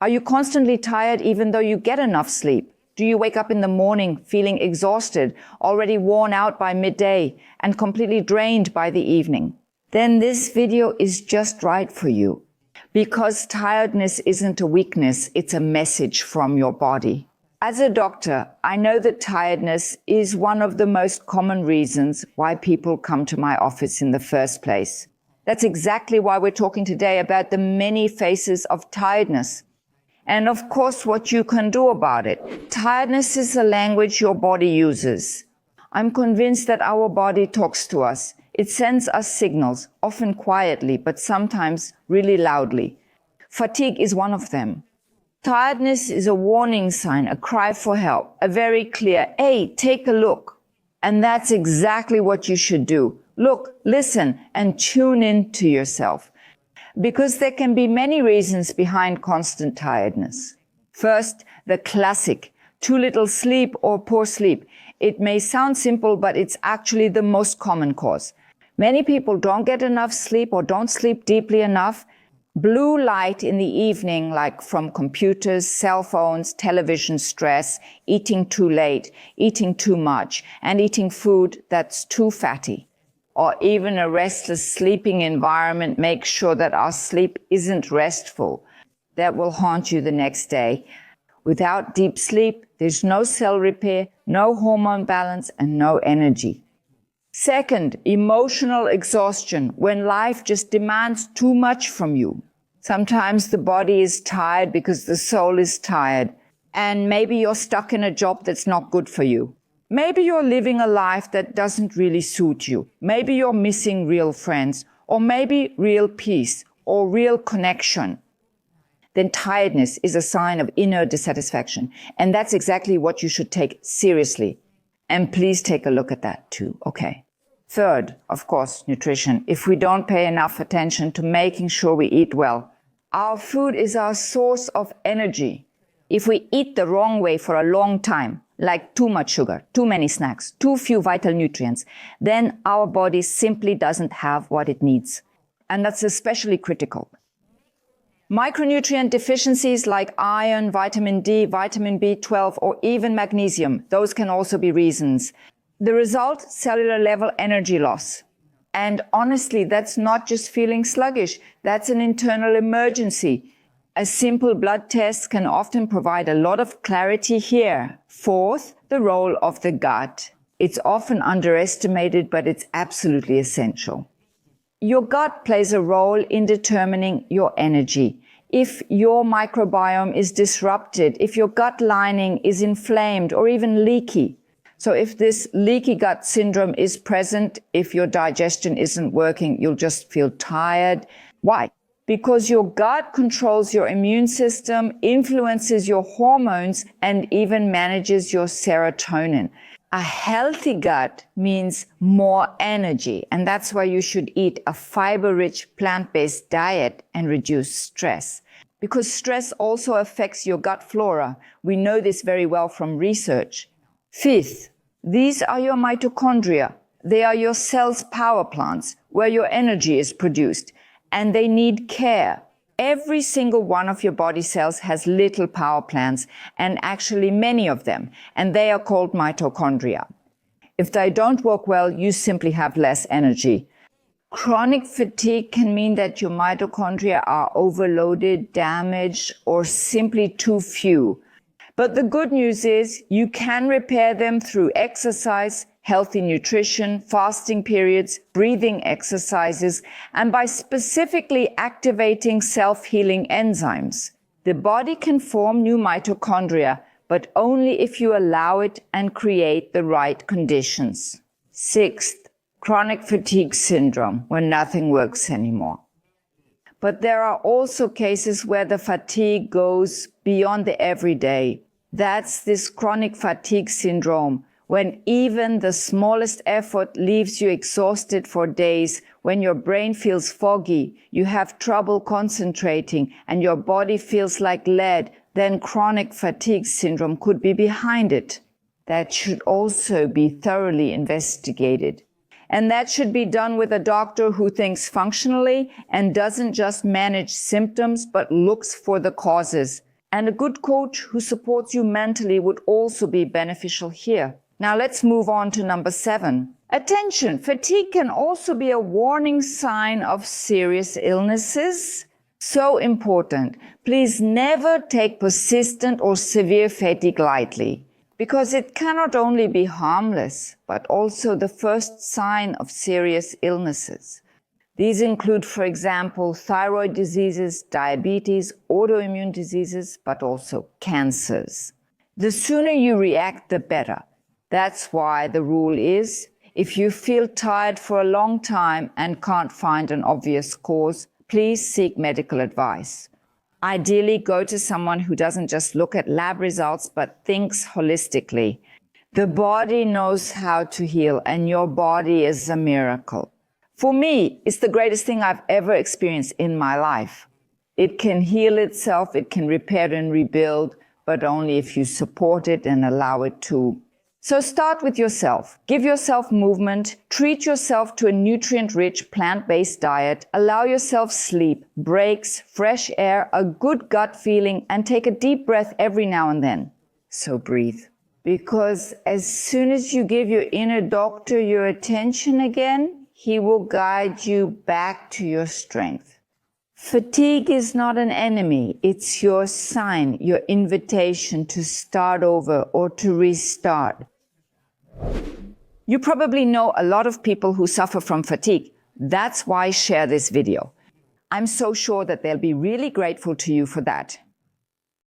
Are you constantly tired even though you get enough sleep? Do you wake up in the morning feeling exhausted, already worn out by midday, and completely drained by the evening? Then this video is just right for you. Because tiredness isn't a weakness, it's a message from your body. As a doctor, I know that tiredness is one of the most common reasons why people come to my office in the first place. That's exactly why we're talking today about the many faces of tiredness. And of course, what you can do about it. Tiredness is the language your body uses. I'm convinced that our body talks to us. It sends us signals, often quietly, but sometimes really loudly. Fatigue is one of them. Tiredness is a warning sign, a cry for help, a very clear, hey, take a look. And that's exactly what you should do. Look, listen, and tune in to yourself. Because there can be many reasons behind constant tiredness. First, the classic, too little sleep or poor sleep. It may sound simple, but it's actually the most common cause. Many people don't get enough sleep or don't sleep deeply enough. Blue light in the evening, like from computers, cell phones, television, stress, eating too late, eating too much, and eating food that's too fatty. Or even a restless sleeping environment makes sure that our sleep isn't restful. That will haunt you the next day. Without deep sleep, there's no cell repair, no hormone balance, and no energy. Second, emotional exhaustion, when life just demands too much from you. Sometimes the body is tired because the soul is tired, and maybe you're stuck in a job that's not good for you. Maybe you're living a life that doesn't really suit you. Maybe you're missing real friends, or maybe real peace, or real connection. Then tiredness is a sign of inner dissatisfaction, and that's exactly what you should take seriously. And please take a look at that too, okay? Third, of course, nutrition. If we don't pay enough attention to making sure we eat well, our food is our source of energy. If we eat the wrong way for a long time, like too much sugar, too many snacks, too few vital nutrients, then our body simply doesn't have what it needs. And that's especially critical. Micronutrient deficiencies like iron, vitamin D, vitamin B12, or even magnesium, those can also be reasons. The result, cellular level energy loss. And honestly, that's not just feeling sluggish. That's an internal emergency. A simple blood test can often provide a lot of clarity here. Fourth, the role of the gut. It's often underestimated, but it's absolutely essential. Your gut plays a role in determining your energy. If your microbiome is disrupted, if your gut lining is inflamed or even leaky, so if this leaky gut syndrome is present, if your digestion isn't working, you'll just feel tired. Why? Because your gut controls your immune system, influences your hormones, and even manages your serotonin. A healthy gut means more energy, and that's why you should eat a fiber-rich plant-based diet and reduce stress. Because stress also affects your gut flora. We know this very well from research. Fifth, these are your mitochondria. They are your cell's power plants where your energy is produced, and they need care. Every single one of your body cells has little power plants, and actually many of them, and they are called mitochondria. If they don't work well, you simply have less energy. Chronic fatigue can mean that your mitochondria are overloaded, damaged, or simply too few. But the good news is you can repair them through exercise, healthy nutrition, fasting periods, breathing exercises, and by specifically activating self-healing enzymes. The body can form new mitochondria, but only if you allow it and create the right conditions. Sixth, chronic fatigue syndrome, when nothing works anymore. But there are also cases where the fatigue goes beyond the everyday. That's this chronic fatigue syndrome, when even the smallest effort leaves you exhausted for days, when your brain feels foggy, you have trouble concentrating, and your body feels like lead, then chronic fatigue syndrome could be behind it. That should also be thoroughly investigated. And that should be done with a doctor who thinks functionally and doesn't just manage symptoms, but looks for the causes. And a good coach who supports you mentally would also be beneficial here. Now let's move on to number 7. Attention! Fatigue can also be a warning sign of serious illnesses. So important. Please never take persistent or severe fatigue lightly, because it cannot only be harmless, but also the first sign of serious illnesses. These include, for example, thyroid diseases, diabetes, autoimmune diseases, but also cancers. The sooner you react, the better. That's why the rule is, if you feel tired for a long time and can't find an obvious cause, please seek medical advice. Ideally, go to someone who doesn't just look at lab results, but thinks holistically. The body knows how to heal, and your body is a miracle. For me, it's the greatest thing I've ever experienced in my life. It can heal itself, it can repair and rebuild, but only if you support it and allow it to. So start with yourself. Give yourself movement, treat yourself to a nutrient-rich plant-based diet, allow yourself sleep, breaks, fresh air, a good gut feeling, and take a deep breath every now and then. So breathe. Because as soon as you give your inner doctor your attention again, he will guide you back to your strength. Fatigue is not an enemy. It's your sign, your invitation to start over or to restart. You probably know a lot of people who suffer from fatigue. That's why I share this video. I'm so sure that they'll be really grateful to you for that.